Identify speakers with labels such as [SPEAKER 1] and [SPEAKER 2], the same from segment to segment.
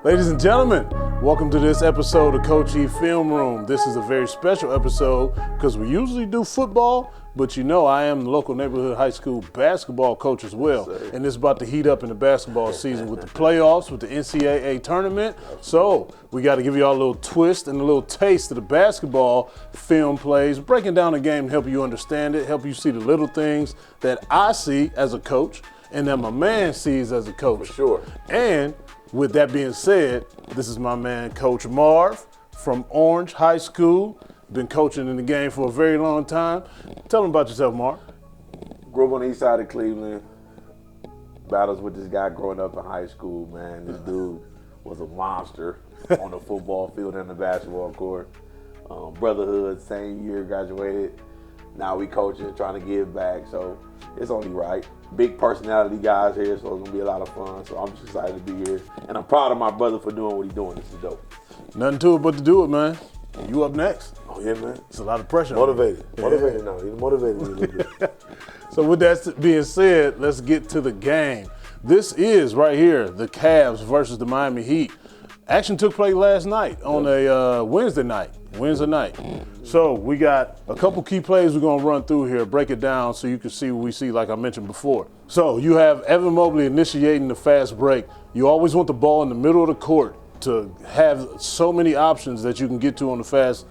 [SPEAKER 1] Ladies and gentlemen, welcome to this episode of Coach E Film Room. This is a very special episode because we usually do football, but you know I am the local neighborhood high school basketball coach as well. And it's about to heat up in the basketball season with the playoffs, with the NCAA tournament. So we got to give you all a little twist and a little taste of the basketball film plays, breaking down the game to help you understand it, help you see the little things that I see as a coach and that my man sees as a coach.
[SPEAKER 2] For sure.
[SPEAKER 1] And with that being said, this is my man, Coach Marv from Orange High School. Been coaching in the game for a very long time. Tell them about yourself, Marv.
[SPEAKER 2] Grew up on the east side of Cleveland. Battles with this guy growing up in high school, man. This dude was a monster on the football field and the basketball court. Brotherhood, same year, graduated. Now we coaching, trying to give back, so it's only right. Big personality guys here, so it's gonna be a lot of fun. So I'm just excited to be here, and I'm proud of my brother for doing what he's doing. This is dope.
[SPEAKER 1] Nothing to it but to do it, man. You up next.
[SPEAKER 2] Oh yeah, man.
[SPEAKER 1] It's a lot of pressure.
[SPEAKER 2] Motivated now. He's motivated me a little bit.
[SPEAKER 1] So with that being said, let's get to the game. This is right here, the Cavs versus the Miami Heat. Action took place last night on a Wednesday night. So we got a couple key plays we're gonna run through here, break it down so you can see what we see like I mentioned before. So you have Evan Mobley initiating the fast break. You always want the ball in the middle of the court to have so many options that you can get to on the fast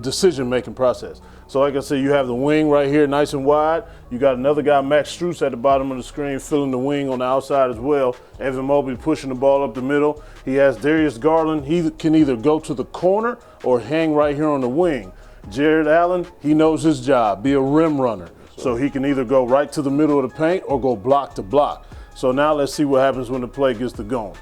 [SPEAKER 1] decision-making process. So like I said, you have the wing right here nice and wide. You got another guy, Max Strus, at the bottom of the screen filling the wing on the outside as well. Evan Mobley pushing the ball up the middle. He has Darius Garland. He can either go to the corner or hang right here on the wing. Jared Allen, he knows his job, be a rim runner. So he can either go right to the middle of the paint or go block to block. So now let's see what happens when the play gets to going.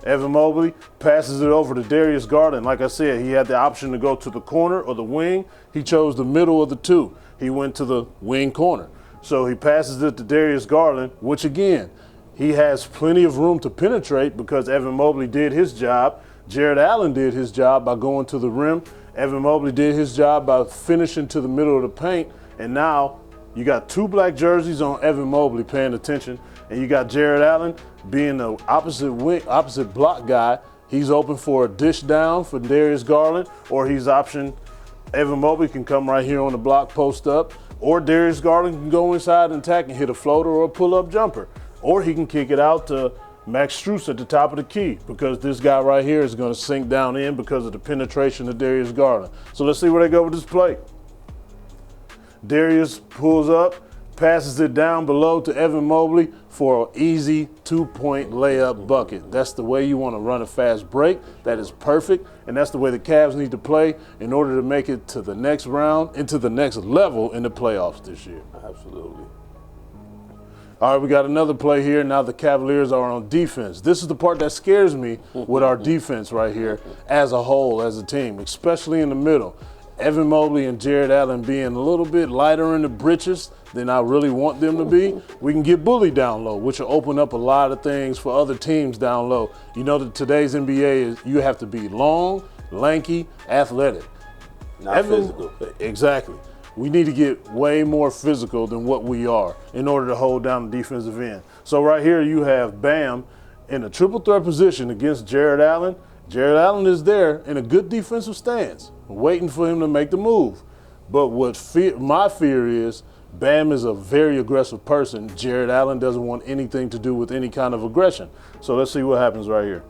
[SPEAKER 1] Evan Mobley passes it over to Darius Garland. Like I said, he had the option to go to the corner or the wing. He chose the middle of the two. He went to the wing corner. So he passes it to Darius Garland, which again, he has plenty of room to penetrate because Evan Mobley did his job. Jared Allen did his job by going to the rim. Evan Mobley did his job by finishing to the middle of the paint. And now you got two black jerseys on Evan Mobley paying attention. And you got Jared Allen being the opposite block guy. He's open for a dish down for Darius Garland, or he's option Evan Mobley can come right here on the block, post up, or Darius Garland can go inside and attack and hit a floater or a pull-up jumper. Or he can kick it out to Max Strus at the top of the key because this guy right here is going to sink down in because of the penetration of Darius Garland. So let's see where they go with this play. Darius pulls up, passes it down below to Evan Mobley for an easy 2-point layup bucket. That's the way you want to run a fast break. That is perfect, and that's the way the Cavs need to play in order to make it to the next round, into the next level in the playoffs this year.
[SPEAKER 2] Absolutely.
[SPEAKER 1] All right, we got another play here. Now the Cavaliers are on defense. This is the part that scares me with our defense right here as a whole, as a team, especially in the middle. Evan Mobley and Jared Allen being a little bit lighter in the britches than I really want them to be, we can get bullied down low, which will open up a lot of things for other teams down low. You know that today's NBA is you have to be long, lanky, athletic.
[SPEAKER 2] Not physical.
[SPEAKER 1] Exactly. We need to get way more physical than what we are in order to hold down the defensive end. So right here you have Bam in a triple threat position against Jared Allen. Jared Allen is there in a good defensive stance, waiting for him to make the move. But my fear is Bam is a very aggressive person. Jared Allen doesn't want anything to do with any kind of aggression. So let's see what happens right here.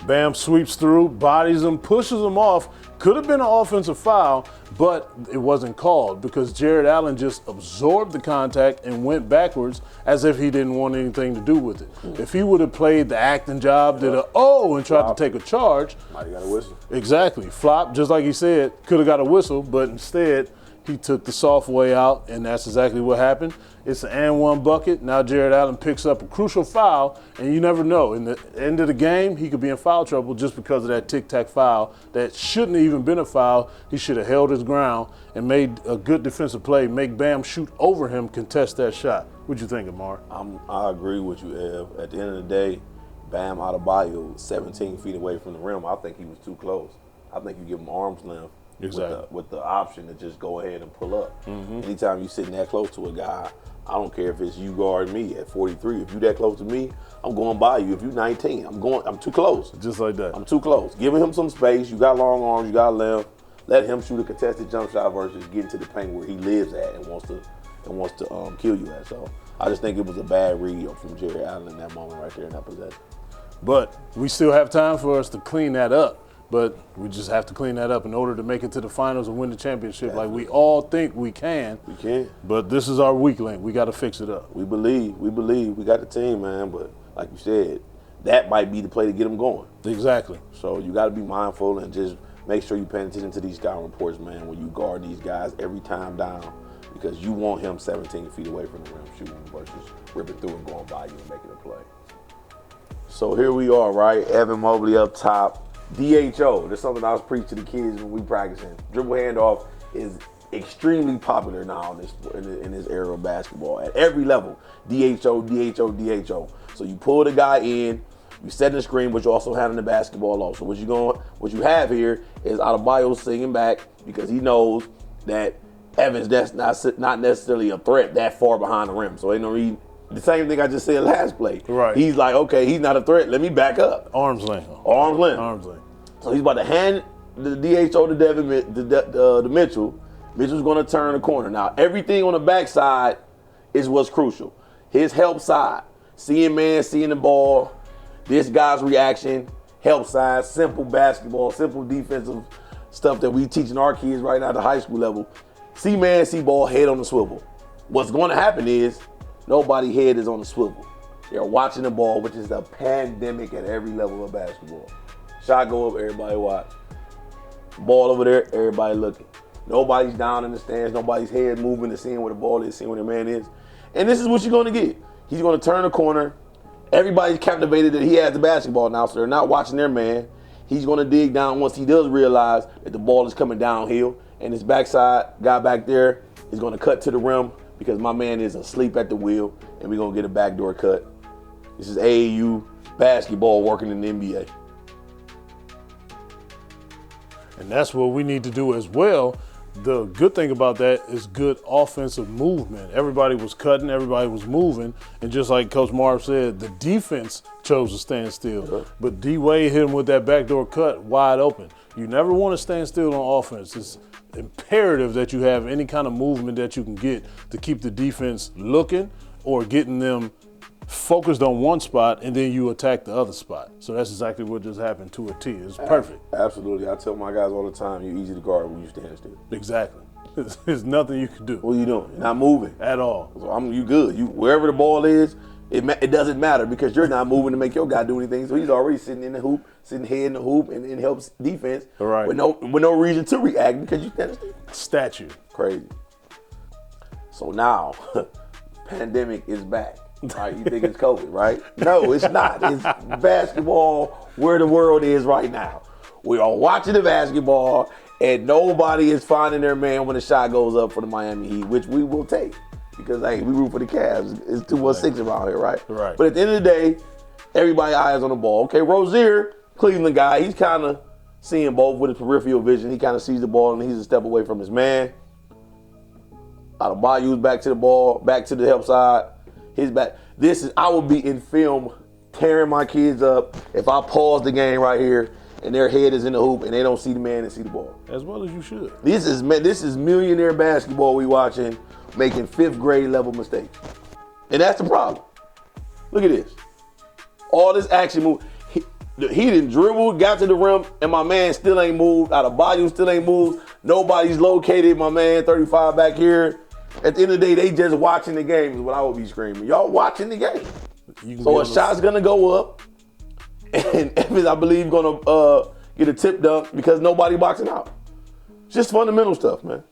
[SPEAKER 1] Bam sweeps through, bodies him, pushes him off. Could have been an offensive foul, but it wasn't called because Jared Allen just absorbed the contact and went backwards as if he didn't want anything to do with it. If he would have played the acting job, did and tried to take a charge.
[SPEAKER 2] Might have got a whistle.
[SPEAKER 1] Exactly. Flop, just like he said, could have got a whistle, but instead he took the soft way out, and that's exactly what happened. It's an and one bucket. Now Jared Allen picks up a crucial foul, and you never know. In the end of the game, he could be in foul trouble just because of that tic-tac foul that shouldn't have even been a foul. He should have held his ground and made a good defensive play, make Bam shoot over him, contest that shot. What'd you think, Amar?
[SPEAKER 2] I agree with you, Ev. At the end of the day, Bam Adebayo, 17 feet away from the rim. I think he was too close. I think you give him arm's length.
[SPEAKER 1] Exactly.
[SPEAKER 2] With the option to just go ahead and pull up. Anytime you're sitting that close to a guy, I don't care if it's you guard me at 43. If you that close to me, I'm going by you. If you 19, I'm too close.
[SPEAKER 1] Just like that.
[SPEAKER 2] I'm too close. Giving him some space. You got long arms. You got length. Let him shoot a contested jump shot versus getting to the paint where he lives at and wants to kill you at. So I just think it was a bad read from Jerry Allen in that moment right there in that possession.
[SPEAKER 1] But we still have time for us to clean that up. But we just have to clean that up in order to make it to the finals and win the championship like we all think we can.
[SPEAKER 2] We can.
[SPEAKER 1] But this is our weak link. We got to fix it up.
[SPEAKER 2] We believe. We got the team, man. But like you said, that might be the play to get them going.
[SPEAKER 1] Exactly.
[SPEAKER 2] So you got to be mindful and just make sure you pay attention to these scouting reports, man, when you guard these guys every time down, because you want him 17 feet away from the rim shooting versus ripping through and going by you and making a play. So here we are, right? Evan Mobley up top. DHO, that's something I was preaching to the kids when we practicing. Dribble handoff is extremely popular now in this era of basketball at every level. DHO, DHO, DHO. So you pull the guy in, you set the screen, but you also having the basketball off. So what you have here is Adebayo singing back because he knows that Evans that's not necessarily a threat that far behind the rim. So ain't no reason. The same thing I just said last play.
[SPEAKER 1] Right.
[SPEAKER 2] He's like, okay, he's not a threat. Let me back up.
[SPEAKER 1] Arm's length.
[SPEAKER 2] Arm's length.
[SPEAKER 1] Arm's length.
[SPEAKER 2] So he's about to hand the DHO to to Mitchell. Mitchell's going to turn the corner. Now, everything on the backside is what's crucial. His help side, seeing the ball, this guy's reaction, help side, simple basketball, simple defensive stuff that we teaching our kids right now at the high school level. See man, see ball, head on the swivel. What's going to happen is nobody's head is on the swivel. They're watching the ball, which is a pandemic at every level of basketball. Shot go up, everybody watch. Ball over there, everybody looking. Nobody's down in the stands, nobody's head moving to seeing where the ball is, seeing where the man is. And this is what you're going to get. He's going to turn the corner. Everybody's captivated that he has the basketball now, so they're not watching their man. He's going to dig down once he does realize that the ball is coming downhill, and his backside guy back there is going to cut to the rim because my man is asleep at the wheel, and we're going to get a backdoor cut. This is AAU basketball working in the NBA.
[SPEAKER 1] And that's what we need to do as well. The good thing about that is good offensive movement. Everybody was cutting, everybody was moving, and just like Coach Marv said, the defense chose to stand still.
[SPEAKER 2] Sure.
[SPEAKER 1] But D-Wade hit him with that backdoor cut wide open. You never want to stand still on offense. It's imperative that you have any kind of movement that you can get to keep the defense looking or getting them focused on one spot, and then you attack the other spot. So that's exactly what just happened to a T. It's perfect.
[SPEAKER 2] Absolutely. I tell my guys all the time, you're easy to guard when you stand still.
[SPEAKER 1] Exactly. There's nothing you can do.
[SPEAKER 2] What are you doing? You're not moving.
[SPEAKER 1] At all.
[SPEAKER 2] So you good. Wherever the ball is, it doesn't matter because you're not moving to make your guy do anything. So he's already sitting in the hoop, sitting head in the hoop, and it helps defense.
[SPEAKER 1] Right.
[SPEAKER 2] With no reason to react because you stand still.
[SPEAKER 1] Statue.
[SPEAKER 2] Crazy. So now, pandemic is back. Right, you think it's COVID, right? No, it's not. It's basketball where the world is right now. We are watching the basketball, and nobody is finding their man when the shot goes up for the Miami Heat, which we will take because, hey, we root for the Cavs. It's 216 around here, right?
[SPEAKER 1] Right.
[SPEAKER 2] But at the end of the day, everybody eyes on the ball. Okay, Rozier, Cleveland guy, he's kind of seeing both with his peripheral vision. He kind of sees the ball, and he's a step away from his man. Adebayo's back to the ball, back to the help side. His back. I would be in film tearing my kids up if I pause the game right here and their head is in the hoop and they don't see the man and see the ball.
[SPEAKER 1] As well as you should.
[SPEAKER 2] This is millionaire basketball we watching, making 5th grade level mistakes. And that's the problem. Look at this. All this action move. He didn't dribble, got to the rim, and my man still ain't moved. Adebayo still ain't moved. Nobody's located my man 35 back here. At the end of the day, they just watching the game is what I would be screaming. Y'all watching the game. So a shot's going to go up, and Evans, I believe, going to get a tip dunk because nobody boxing out. Just fundamental stuff, man.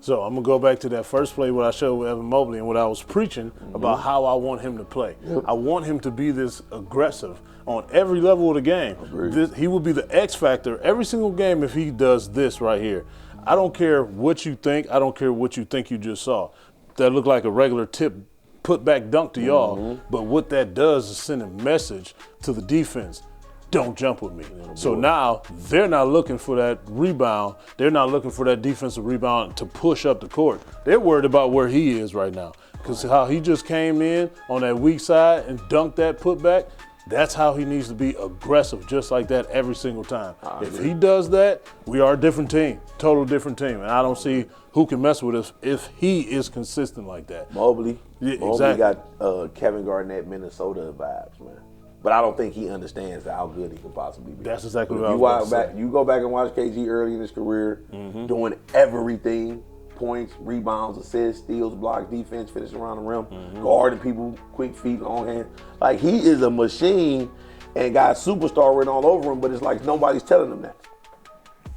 [SPEAKER 1] So I'm going to go back to that first play what I showed with Evan Mobley and what I was preaching about how I want him to play. I want him to be this aggressive on every level of the game. He will be the X factor every single game if he does this right here. I don't care what you think. I don't care what you think you just saw. That looked like a regular tip put back dunk to y'all. But what that does is send a message to the defense. Don't jump with me. So now they're not looking for that rebound. They're not looking for that defensive rebound to push up the court. They're worried about where he is right now. because how he just came in on that weak side and dunked that putback, that's how he needs to be aggressive, just like that every single time. If he does that, we are a different team, total different team. And I don't see who can mess with us if he is consistent like that.
[SPEAKER 2] Mobley.
[SPEAKER 1] Yeah,
[SPEAKER 2] Mobley
[SPEAKER 1] exactly.
[SPEAKER 2] got Kevin Garnett, Minnesota vibes, man. But I don't think he understands how good he can possibly be.
[SPEAKER 1] That's exactly what I was about to say.
[SPEAKER 2] You go back and watch KG early in his career, doing everything. Points, rebounds, assists, steals, blocks, defense, finishing around the rim, guarding people, quick feet, long hand. Like, he is a machine and got superstar written all over him, but it's like nobody's telling him that.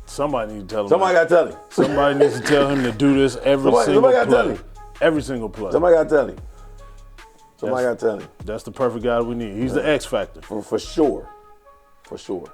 [SPEAKER 1] Somebody needs to tell him.
[SPEAKER 2] Somebody got to tell him.
[SPEAKER 1] Somebody needs to tell him to do this every single
[SPEAKER 2] gotta
[SPEAKER 1] play.
[SPEAKER 2] tell him.
[SPEAKER 1] Every single play.
[SPEAKER 2] Somebody got to tell him. Somebody got to tell him.
[SPEAKER 1] That's the perfect guy we need. He's the X factor.
[SPEAKER 2] For sure. For sure.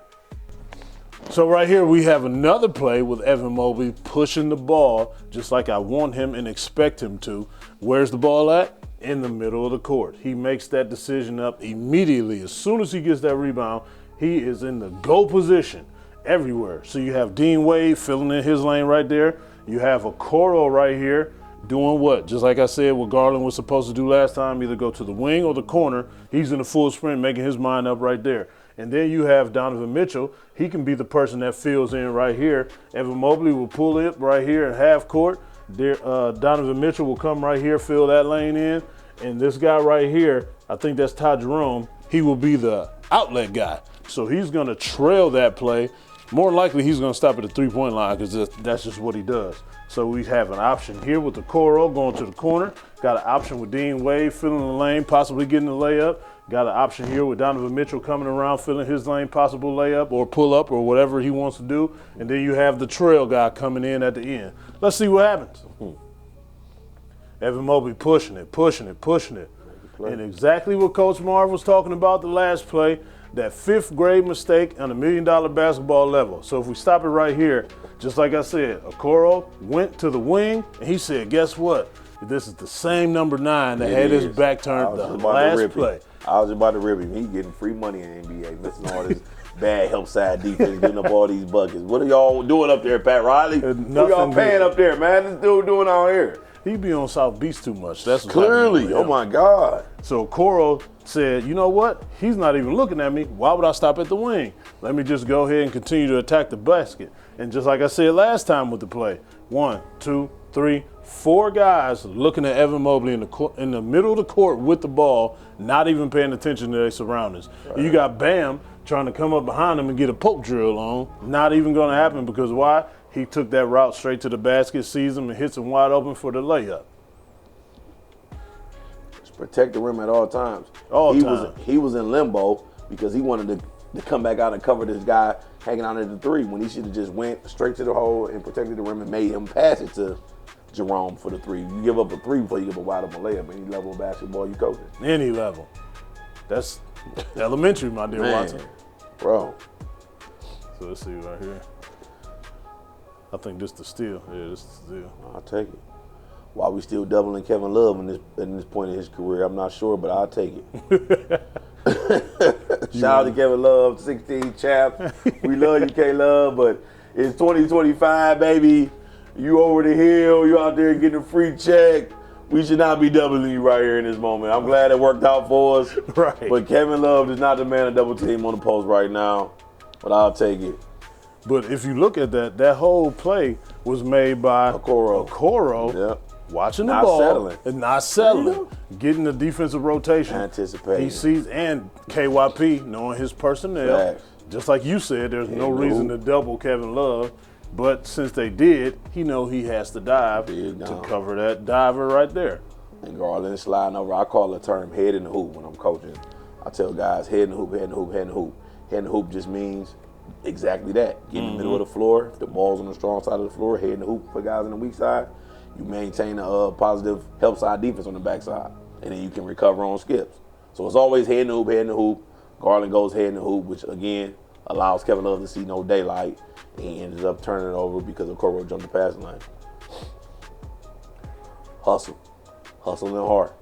[SPEAKER 1] So right here we have another play with Evan Mobley pushing the ball just like I want him and expect him to. Where's the ball at? In the middle of the court. He makes that decision up immediately. As soon as he gets that rebound, he is in the go position everywhere. So you have Dean Wade filling in his lane right there. You have Okoro right here doing what? Just like I said, what Garland was supposed to do last time, either go to the wing or the corner. He's in the full sprint, making his mind up right there. And then you have Donovan Mitchell. He can be the person that fills in right here. Evan Mobley will pull it right here in half court. Donovan Mitchell will come right here, fill that lane in. And this guy right here, I think that's Ty Jerome, he will be the outlet guy. So he's going to trail that play. More likely he's going to stop at the three-point line because that's just what he does. So we have an option here with the Okoro going to the corner. Got an option with Dean Wade filling the lane, possibly getting the layup. Got an option here with Donovan Mitchell coming around, filling his lane, possible layup or pull up or whatever he wants to do. And then you have the trail guy coming in at the end. Let's see what happens. Evan Mobley pushing it. And exactly what Coach Marv was talking about the last play, that fifth grade mistake on $1 million basketball level. So if we stop it right here, just like I said, Okoro went to the wing and he said, guess what? This is the same number 9 that had his back turned the last play.
[SPEAKER 2] I was about to rip him. He getting free money in the NBA, missing all this bad help side defense, getting up all these buckets. What are y'all doing up there, Pat Riley? What y'all paying up there, man? This dude doing out here?
[SPEAKER 1] He be on South Beach too much. That's
[SPEAKER 2] clearly. Oh my God.
[SPEAKER 1] So Okoro said, you know what? He's not even looking at me. Why would I stop at the wing? Let me just go ahead and continue to attack the basket. And just like I said last time with the play, 1, 2, 3, 4 guys looking at Evan Mobley in the middle of the court with the ball, not even paying attention to their surroundings. Right. You got Bam trying to come up behind him and get a poke drill on. Not even going to happen because why? He took that route straight to the basket, sees him, and hits him wide open for the layup.
[SPEAKER 2] Just protect the rim at all times. He was in limbo because he wanted to come back out and cover this guy hanging out at the 3 when he should have just went straight to the hole and protected the rim and made him pass it to Jerome for the 3. You give up a 3 before you give a wide open layup. Any level of basketball you coaching.
[SPEAKER 1] Any level. That's elementary, my dear Watson.
[SPEAKER 2] Bro.
[SPEAKER 1] So let's see right here. I think this is the steal. Yeah, this is the steal.
[SPEAKER 2] I'll take it. Why we still doubling Kevin Love in this point of his career, I'm not sure, but I'll take it. Shout out to Kevin Love, 16 champ. We love you, K-Love, but it's 2025, baby. You over the hill, you out there getting a free check. We should not be doubling you right here in this moment. I'm glad it worked out for us.
[SPEAKER 1] Right.
[SPEAKER 2] But Kevin Love is not the man to double team on the post right now, but I'll take it.
[SPEAKER 1] But if you look at that whole play was made by Okoro.
[SPEAKER 2] Yep.
[SPEAKER 1] Watching the ball and not settling, getting the defensive rotation.
[SPEAKER 2] Anticipating.
[SPEAKER 1] He sees, and KYP, knowing his personnel,
[SPEAKER 2] Facts.
[SPEAKER 1] just like you said, there's no reason to double Kevin Love. But since they did, he know he has to dive to cover that diver right there.
[SPEAKER 2] And Garland sliding over. I call the term head in the hoop when I'm coaching. I tell guys head in the hoop, head in the hoop, head in the hoop. Head in the hoop just means exactly that. Get in the middle of the floor. The ball's on the strong side of the floor. Head in the hoop for guys on the weak side. You maintain a positive help side defense on the backside. And then you can recover on skips. So it's always head in the hoop, head in the hoop. Garland goes head in the hoop, which again allows Kevin Love to see no daylight. And he ended up turning it over because Okoro jumped the passing lane. Hustle. Hustling hard.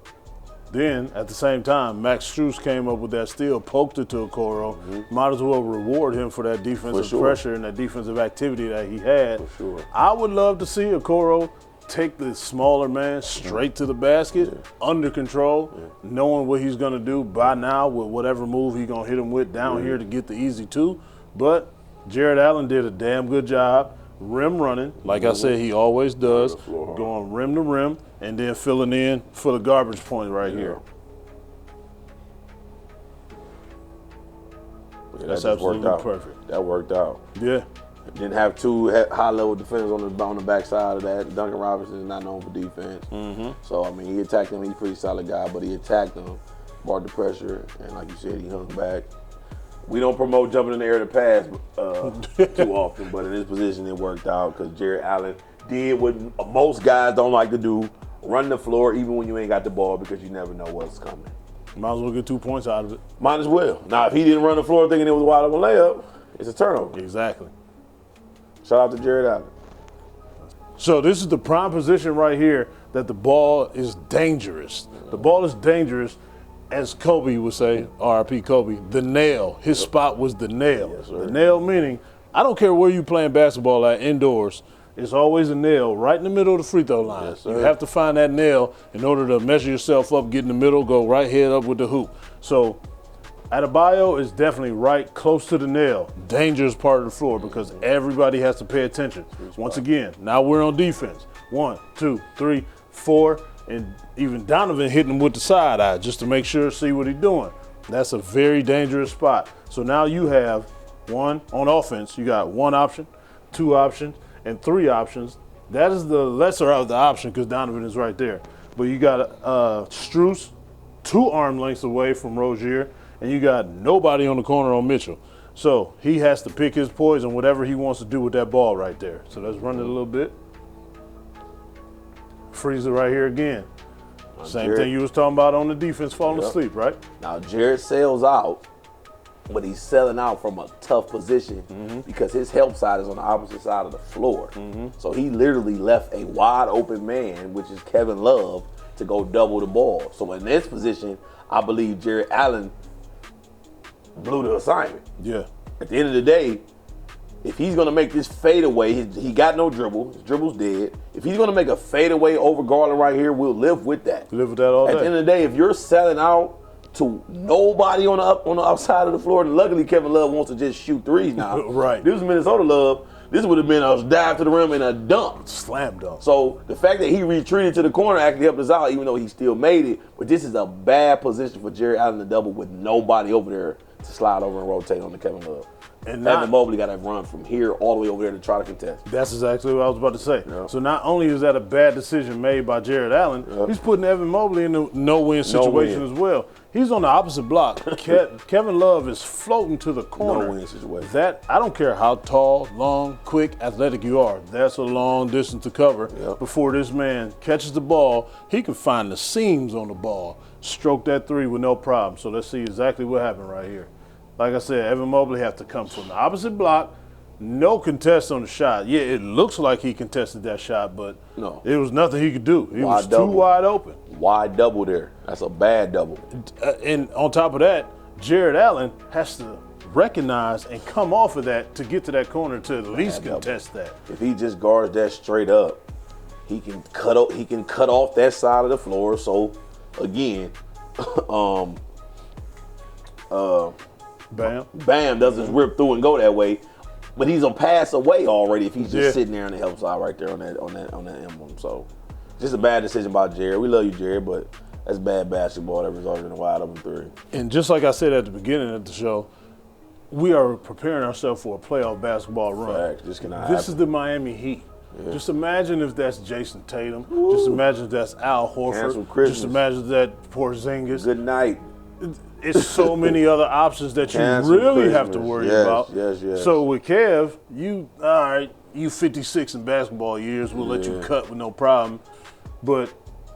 [SPEAKER 1] Then, at the same time, Max Strus came up with that steal, poked it to Okoro. Might as well reward him for that defensive pressure and that defensive activity that he had.
[SPEAKER 2] For sure.
[SPEAKER 1] I would love to see Okoro take the smaller man straight to the basket, under control, knowing what he's going to do by now with whatever move he's going to hit him with down here to get the easy two. But Jared Allen did a damn good job rim running, like I said he always does, going rim to rim, and then filling in for the garbage point right here.
[SPEAKER 2] Yeah,
[SPEAKER 1] That's
[SPEAKER 2] that
[SPEAKER 1] absolutely
[SPEAKER 2] worked out.
[SPEAKER 1] perfect.
[SPEAKER 2] That worked out.
[SPEAKER 1] Yeah.
[SPEAKER 2] Didn't have two high-level defenders on the backside of that. Duncan Robinson is not known for defense. So, I mean, he attacked him. He's a pretty solid guy, but he attacked him, brought the pressure, and like you said, he hung back. We don't promote jumping in the air to pass too often, but in this position, it worked out because Jared Allen did what most guys don't like to do, run the floor even when you ain't got the ball because you never know what's coming.
[SPEAKER 1] Might as well get 2 points out of it.
[SPEAKER 2] Might as well. Now, if he didn't run the floor thinking it was a wide open layup, it's a turnover.
[SPEAKER 1] Exactly.
[SPEAKER 2] Shout out to Jared Allen.
[SPEAKER 1] So this is the prime position right here that the ball is dangerous. The ball is dangerous, as Kobe would say, RIP Kobe, the nail. His spot was the nail.
[SPEAKER 2] Yes, sir.
[SPEAKER 1] The nail meaning, I don't care where you playing basketball at indoors, it's always a nail right in the middle of the free throw line.
[SPEAKER 2] Yes,
[SPEAKER 1] you have to find that nail in order to measure yourself up, get in the middle, go right head up with the hoop. So Adebayo is definitely right close to the nail. Dangerous part of the floor because everybody has to pay attention. Once again, now we're on defense. 1, 2, 3, 4, and even Donovan hitting him with the side eye just to make sure, see what he's doing. That's a very dangerous spot. So now you have on offense, you got 1 option, 2 options, and 3 options. That is the lesser of the option because Donovan is right there. But you got Strus 2 arm lengths away from Rozier, and you got nobody on the corner on Mitchell. So he has to pick his poison, whatever he wants to do with that ball right there. So let's run it a little bit. Freeze it right here again. Same
[SPEAKER 2] Jared,
[SPEAKER 1] thing you was talking about on the defense falling asleep, right?
[SPEAKER 2] Now, Jared sails out, but he's selling out from a tough position because his help side is on the opposite side of the floor. So he literally left a wide open man, which is Kevin Love, to go double the ball. So in this position, I believe Jared Allen blew the assignment.
[SPEAKER 1] Yeah.
[SPEAKER 2] At the end of the day, if he's going to make this fadeaway, he got no dribble. His dribble's dead. If he's going to make a fadeaway over Garland right here, we'll live with that.
[SPEAKER 1] Live with that all day.
[SPEAKER 2] At the end of the day, if you're selling out to nobody on the outside of the floor, and luckily Kevin Love wants to just shoot threes now.
[SPEAKER 1] Right.
[SPEAKER 2] This was Minnesota Love. This would have been a dive to the rim and a dunk.
[SPEAKER 1] Slam dunk.
[SPEAKER 2] So the fact that he retreated to the corner actually helped us out, even though he still made it. But this is a bad position for Jared Allen to double with nobody over there to slide over and rotate on the Kevin Love.
[SPEAKER 1] And
[SPEAKER 2] Evan Mobley got to run from here all the way over there to try to contest.
[SPEAKER 1] That's exactly what I was about to say.
[SPEAKER 2] Yeah.
[SPEAKER 1] So not only is that a bad decision made by Jared Allen, he's putting Evan Mobley in a no-win situation as well. He's on the opposite block. Kevin Love is floating to the corner.
[SPEAKER 2] No-win situation.
[SPEAKER 1] That, I don't care how tall, long, quick, athletic you are. That's a long distance to cover. Before this man catches the ball, he can find the seams on the ball, stroke that 3 with no problem. So let's see exactly what happened right here. Like I said, Evan Mobley have to come from the opposite block. No contest on the shot. Yeah, it looks like he contested that shot, but
[SPEAKER 2] no,
[SPEAKER 1] it was nothing he could do. He was
[SPEAKER 2] double.
[SPEAKER 1] too wide open.
[SPEAKER 2] Wide double there. That's a bad double.
[SPEAKER 1] And on top of that, Jared Allen has to recognize and come off of that to get to that corner to at least contest that.
[SPEAKER 2] If he just guards that straight up, he can cut off that side of the floor. So again, Bam doesn't rip through and go that way, but he's a pass away already if he's just sitting there on the help side right there on that emblem. So just a bad decision by Jared. We love you, Jared, but that's bad basketball that resulted in a wide open 3.
[SPEAKER 1] And just like I said at the beginning of the show, we are preparing ourselves for a playoff basketball run.
[SPEAKER 2] Facts.
[SPEAKER 1] This is the Miami Heat. Yeah. Just imagine if that's Jason Tatum. Woo. Just imagine if that's Al Horford. Just imagine if that's Porzingis.
[SPEAKER 2] Good night.
[SPEAKER 1] It's so many other options that you really have to worry about.
[SPEAKER 2] Yes.
[SPEAKER 1] So with Kev, you 56 in basketball years, we'll let you cut with no problem. But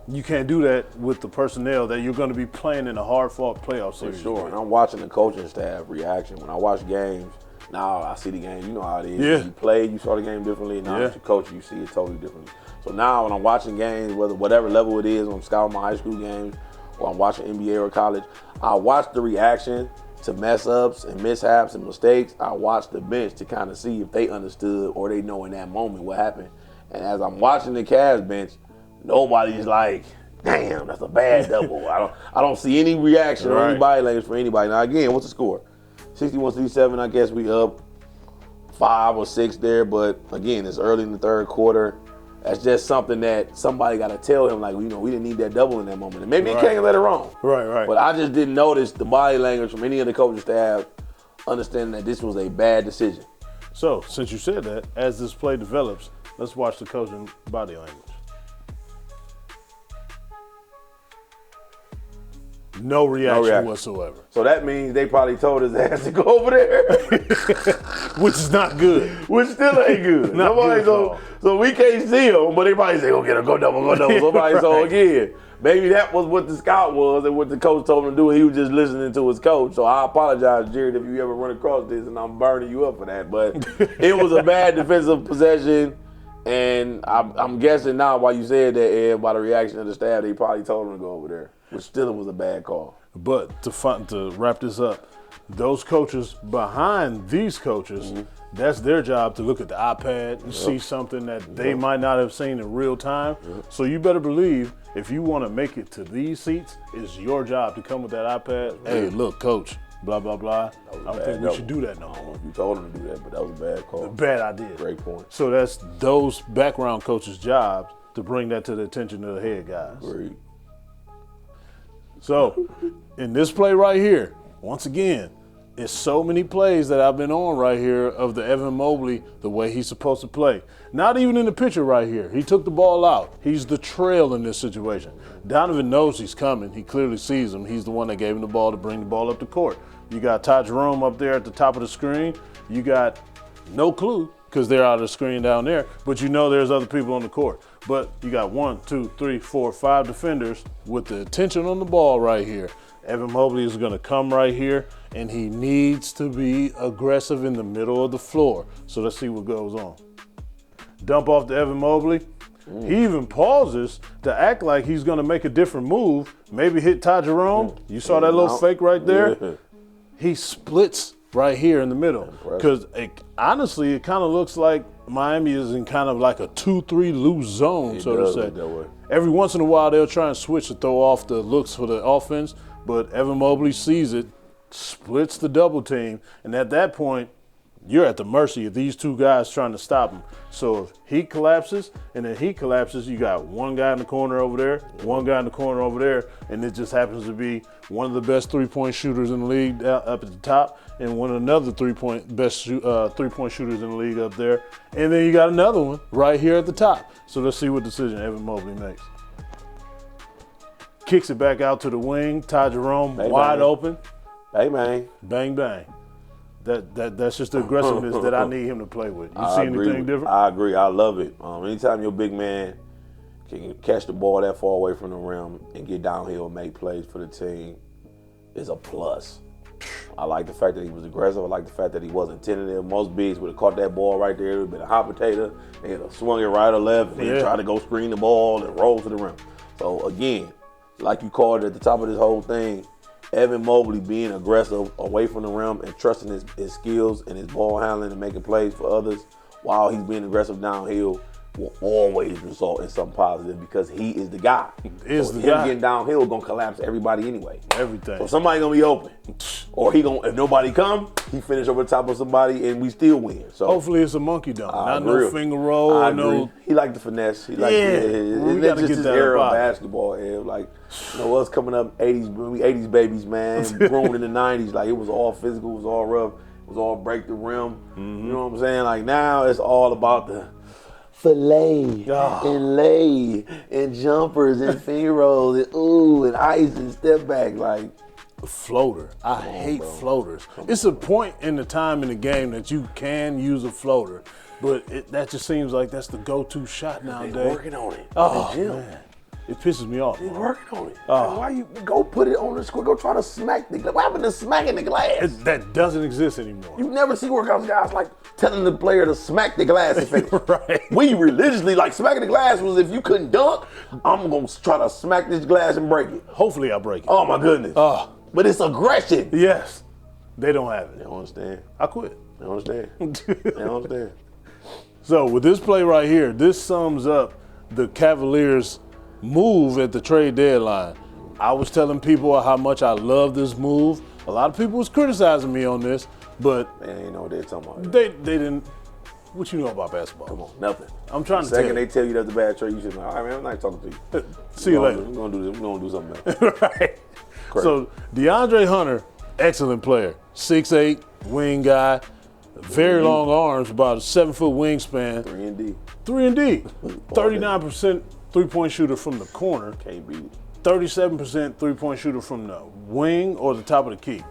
[SPEAKER 1] you can't do that with the personnel that you're going to be playing in a hard-fought playoff series.
[SPEAKER 2] For sure. And I'm watching the coaching staff reaction. When I watch games, now I see the game. You know how it is.
[SPEAKER 1] Yeah.
[SPEAKER 2] When you play, you saw the game differently. Now as you coach, you see it totally differently. So now when I'm watching games, whatever level it is, when I'm scouting my high school games, or I'm watching NBA or college, I watch the reaction to mess-ups and mishaps and mistakes. I watch the bench to kind of see if they understood or they know in that moment what happened. And as I'm watching the Cavs bench, nobody's like, damn, that's a bad double. I don't see any reaction or any body language for anybody. Now again, what's the score? 61-67, I guess we up 5 or 6 there, but again, it's early in the third quarter. That's just something that somebody got to tell him, like, we didn't need that double in that moment. And maybe he can't let it wrong.
[SPEAKER 1] Right.
[SPEAKER 2] But I just didn't notice the body language from any of the coaching staff understanding that this was a bad decision.
[SPEAKER 1] So, since you said that, as this play develops, let's watch the coaching body language. No reaction whatsoever.
[SPEAKER 2] So that means they probably told his ass to go over there.
[SPEAKER 1] Which is not good.
[SPEAKER 2] Which still ain't good. So we can't see him, but they probably say, go double. Somebody, so again, maybe that was what the scout was and what the coach told him to do. He was just listening to his coach. So I apologize, Jared, if you ever run across this and I'm burning you up for that. But it was a bad defensive possession. And I'm guessing now why you said that, Ed, by the reaction of the staff, they probably told him to go over there, which still was a bad call.
[SPEAKER 1] But to wrap this up, those coaches behind these coaches, that's their job to look at the iPad and see something that they might not have seen in real time. So you better believe if you want to make it to these seats, it's your job to come with that iPad. Hey, look, coach, blah, blah, blah. I don't think we should do that no more.
[SPEAKER 2] You told him to do that, but that was a bad call.
[SPEAKER 1] Bad idea.
[SPEAKER 2] Great point.
[SPEAKER 1] So that's those background coaches' jobs to bring that to the attention of the head guys.
[SPEAKER 2] Great.
[SPEAKER 1] So, in this play right here, once again, it's so many plays that I've been on right here of the Evan Mobley, the way he's supposed to play. Not even in the picture right here. He took the ball out. He's the trail in this situation. Donovan knows he's coming. He clearly sees him. He's the one that gave him the ball to bring the ball up the court. You got Ty Jerome up there at the top of the screen. You got no clue because they're out of the screen down there, but you know there's other people on the court. But you got 1, 2, 3, 4, 5 defenders with the attention on the ball right here. Evan Mobley is going to come right here, and he needs to be aggressive in the middle of the floor. So let's see what goes on. Dump off to Evan Mobley. He even pauses to act like he's going to make a different move, maybe hit Ty Jerome. You saw that little fake right there?
[SPEAKER 2] Yeah.
[SPEAKER 1] He splits right here in the middle. Because honestly, it kind of looks like Miami is in kind of like a 2-3 loose zone, so to say.
[SPEAKER 2] That way.
[SPEAKER 1] Every once in a while, they'll try and switch to throw off the looks for the offense, but Evan Mobley sees it, splits the double team, and at that point, you're at the mercy of these two guys trying to stop him. So if he collapses and then he collapses, you got one guy in the corner over there, one guy in the corner over there, and it just happens to be one of the best three-point shooters in the league up at the top and one of another best three-point shooters in the league up there. And then you got another one right here at the top. So let's see what decision Evan Mobley makes. Kicks it back out to the wing. Ty Jerome wide open.
[SPEAKER 2] Hey, man.
[SPEAKER 1] Bang, bang. That's just the aggressiveness that I need him to play with. You see anything different?
[SPEAKER 2] I agree. I love it. Anytime your big man can catch the ball that far away from the rim and get downhill and make plays for the team is a plus. I like the fact that he was aggressive. I like the fact that he wasn't tentative. Most bigs would have caught that ball right there. It would have been a hot potato. They would have swung it right or left and then try to go screen the ball and roll to the rim. So, again, like you called it at the top of this whole thing, Evan Mobley being aggressive away from the rim and trusting his skills and his ball handling and making plays for others while he's being aggressive downhill will always result in something positive because he is the guy. Him getting downhill gonna collapse everybody anyway.
[SPEAKER 1] Everything.
[SPEAKER 2] So somebody gonna be open. Or if nobody come, he finish over the top of somebody and we still win. So
[SPEAKER 1] hopefully it's a monkey dunk. Not no finger roll.
[SPEAKER 2] I agree. He liked the finesse. He liked that's just his era of basketball. Like, us coming up 80s babies, man, growing in the 90s, like it was all physical, it was all rough, it was all break the rim. You know what I'm saying? Like now it's all about the fillet and lay and jumpers and finger rolls and and ice and step back. Like
[SPEAKER 1] floater. I hate floaters. It's a point in the time in the game that you can use a floater, but that just seems like that's the go-to shot nowadays.
[SPEAKER 2] They're working on it.
[SPEAKER 1] Man. It pisses me off.
[SPEAKER 2] They're working on it. Why you go put it on the square? Go try to smack the glass. What happened to smacking the glass?
[SPEAKER 1] That doesn't exist anymore.
[SPEAKER 2] You never see workouts guys like telling the player to smack the glass.
[SPEAKER 1] Right.
[SPEAKER 2] We religiously, like smacking the glass was if you couldn't dunk, I'm going to try to smack this glass and break it.
[SPEAKER 1] Hopefully I break it.
[SPEAKER 2] Oh, my goodness. But it's aggression.
[SPEAKER 1] Yes. They don't have it.
[SPEAKER 2] They don't understand.
[SPEAKER 1] I quit.
[SPEAKER 2] They don't understand. They don't understand.
[SPEAKER 1] So with this play right here, this sums up the Cavaliers' move at the trade deadline. I was telling people how much I love this move. A lot of people was criticizing me on this, but
[SPEAKER 2] Man, ain't know what they're talking about.
[SPEAKER 1] they didn't. What you know about basketball?
[SPEAKER 2] Come on, nothing.
[SPEAKER 1] I'm trying
[SPEAKER 2] The
[SPEAKER 1] to tell
[SPEAKER 2] second
[SPEAKER 1] you.
[SPEAKER 2] they tell you that's a bad trade, you should know. All right, man, I'm not talking to you.
[SPEAKER 1] See you later.
[SPEAKER 2] We're gonna do this. We're gonna do something else.
[SPEAKER 1] Right.
[SPEAKER 2] Crazy.
[SPEAKER 1] So DeAndre Hunter, excellent player, 6'8", wing guy, very long arms, about a 7-foot wingspan,
[SPEAKER 2] 3-and-D.
[SPEAKER 1] 3-and-D, 39% three-point shooter from the corner,
[SPEAKER 2] Can't beat it.
[SPEAKER 1] 37% three-point shooter from the wing or the top of the key.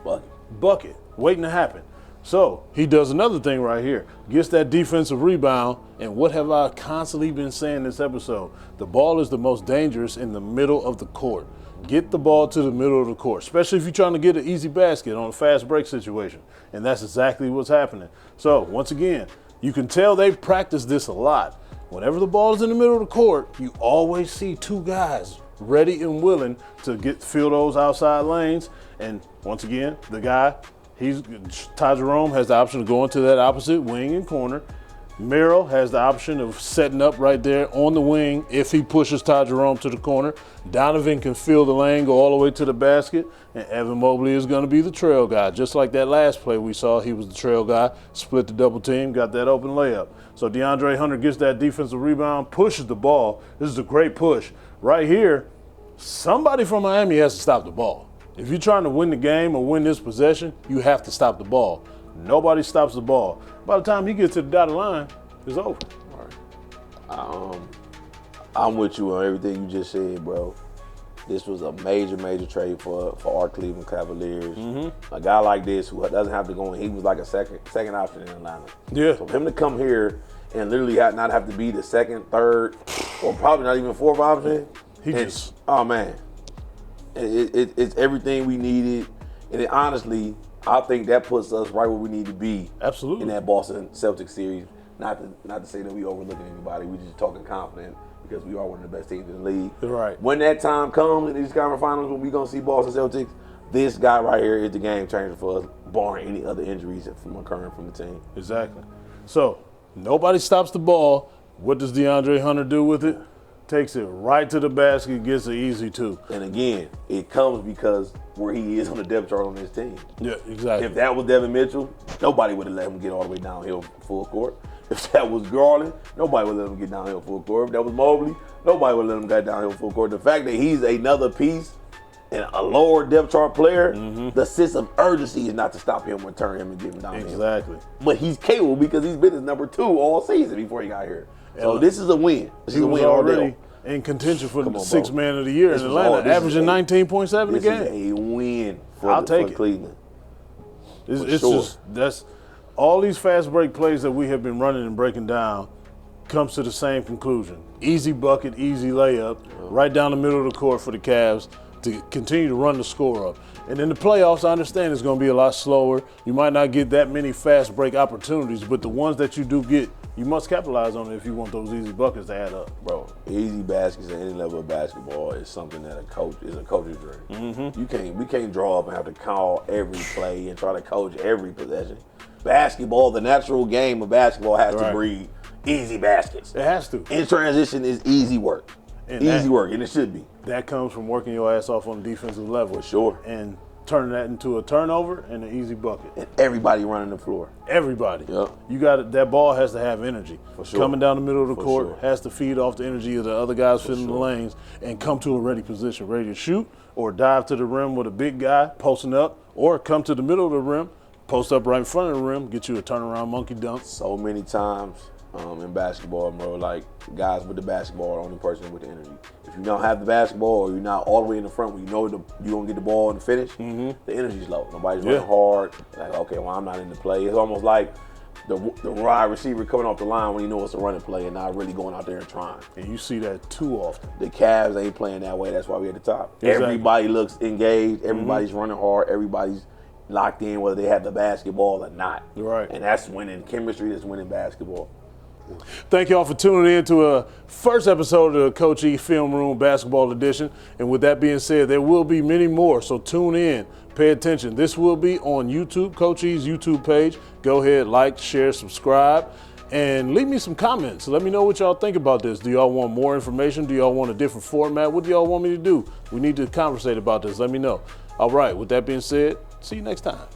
[SPEAKER 1] Bucket, waiting to happen. So he does another thing right here, gets that defensive rebound, and what have I constantly been saying this episode? The ball is the most dangerous in the middle of the court. Get the ball to the middle of the court, especially if you're trying to get an easy basket on a fast break situation. And that's exactly what's happening. So once again, you can tell they've practiced this a lot. Whenever the ball is in the middle of the court, you always see two guys ready and willing to fill those outside lanes. And once again, the guy, Ty Jerome has the option of going to that opposite wing and corner. Merrill has the option of setting up right there on the wing if he pushes Ty Jerome to the corner. Donovan can fill the lane, go all the way to the basket, and Evan Mobley is going to be the trail guy. Just like that last play we saw, he was the trail guy, split the double team, got that open layup. So DeAndre Hunter gets that defensive rebound, pushes the ball. This is a great push. Right here, somebody from Miami has to stop the ball. If you're trying to win the game or win this possession, you have to stop the ball. Nobody stops the ball. By the time he gets to the dotted line, it's over.
[SPEAKER 2] All right. I'm with you on everything you just said, bro. This was a major trade for our Cleveland Cavaliers.
[SPEAKER 1] Mm-hmm.
[SPEAKER 2] A guy like this who doesn't have to go in, he was like a second option in Atlanta.
[SPEAKER 1] Yeah.
[SPEAKER 2] So for him to come here and literally not have to be the second, third, or probably not even fourth option. Oh man, it's everything we needed, and honestly, I think that puts us right where we need to be.
[SPEAKER 1] Absolutely.
[SPEAKER 2] In that Boston Celtics series. Not to say that we overlooking anybody. We just talking confident because we are one of the best teams in the league.
[SPEAKER 1] Right.
[SPEAKER 2] When that time comes in these conference finals, when we gonna see Boston Celtics, this guy right here is the game changer for us, barring any other injuries from occurring from the team.
[SPEAKER 1] Exactly. So nobody stops the ball. What does DeAndre Hunter do with it? Takes it right to the basket, gets an easy two.
[SPEAKER 2] And again, it comes because where he is on the depth chart on this team.
[SPEAKER 1] Yeah, exactly.
[SPEAKER 2] If that was Devin Mitchell, nobody would have let him get all the way downhill full court. If that was Garland, nobody would let him get downhill full court. If that was Mobley, nobody would let him get downhill full court. The fact that he's another piece and a lower depth chart player, the sense of urgency is not to stop him or turn him and get him downhill.
[SPEAKER 1] Exactly.
[SPEAKER 2] But he's capable because he's been his number 2 all season before he got here. So this is a win. This is a win
[SPEAKER 1] already in contention for the sixth man of the year in Atlanta, averaging 19.7 a game.
[SPEAKER 2] This is a win for Cleveland.
[SPEAKER 1] It's just that's all these fast break plays that we have been running and breaking down comes to the same conclusion. Easy bucket, easy layup, right down the middle of the court for the Cavs to continue to run the score up. And in the playoffs, I understand it's going to be a lot slower. You might not get that many fast break opportunities, but the ones that you do get, you must capitalize on it if you want those easy buckets to add up.
[SPEAKER 2] Bro, easy baskets at any level of basketball is something that a coach's dream. We can't draw up and have to call every play and try to coach every possession. Basketball, the natural game of basketball has to breed easy baskets.
[SPEAKER 1] It has to.
[SPEAKER 2] In transition is easy work. And it should be.
[SPEAKER 1] That comes from working your ass off on the defensive level.
[SPEAKER 2] For sure.
[SPEAKER 1] And turning that into a turnover and an easy bucket.
[SPEAKER 2] And everybody running the floor.
[SPEAKER 1] Everybody.
[SPEAKER 2] Yep.
[SPEAKER 1] You got that ball has to have energy.
[SPEAKER 2] For sure.
[SPEAKER 1] Coming down the middle of the court
[SPEAKER 2] sure.
[SPEAKER 1] has to feed off the energy of the other guys filling the lanes and come to a ready position, ready to shoot or dive to the rim with a big guy posting up, or come to the middle of the rim, post up right in front of the rim, get you a turnaround monkey dunk.
[SPEAKER 2] So many times in basketball, bro, like guys with the basketball are the only person with the energy. If you don't have the basketball or you're not all the way in the front where you know you're going to get the ball in the finish, the energy's low. Nobody's running hard. Like, okay, well, I'm not in the play. It's almost like the wide receiver coming off the line when you know it's a running play and not really going out there and trying.
[SPEAKER 1] And you see that too often.
[SPEAKER 2] The Cavs ain't playing that way. That's why we're at the top.
[SPEAKER 1] Exactly.
[SPEAKER 2] Everybody looks engaged. Everybody's running hard. Everybody's locked in whether they have the basketball or not.
[SPEAKER 1] Right.
[SPEAKER 2] And that's winning chemistry. That's winning basketball.
[SPEAKER 1] Thank y'all for tuning in to a first episode of the Coach E Film Room Basketball Edition. And with that being said, there will be many more, so tune in, pay attention. This will be on YouTube, Coach E's YouTube page. Go ahead, like, share, subscribe. And leave me some comments. Let me know what y'all think about this. Do y'all want more information? Do y'all want a different format? What do y'all want me to do? We need to conversate about this. Let me know. All right, with that being said, see you next time.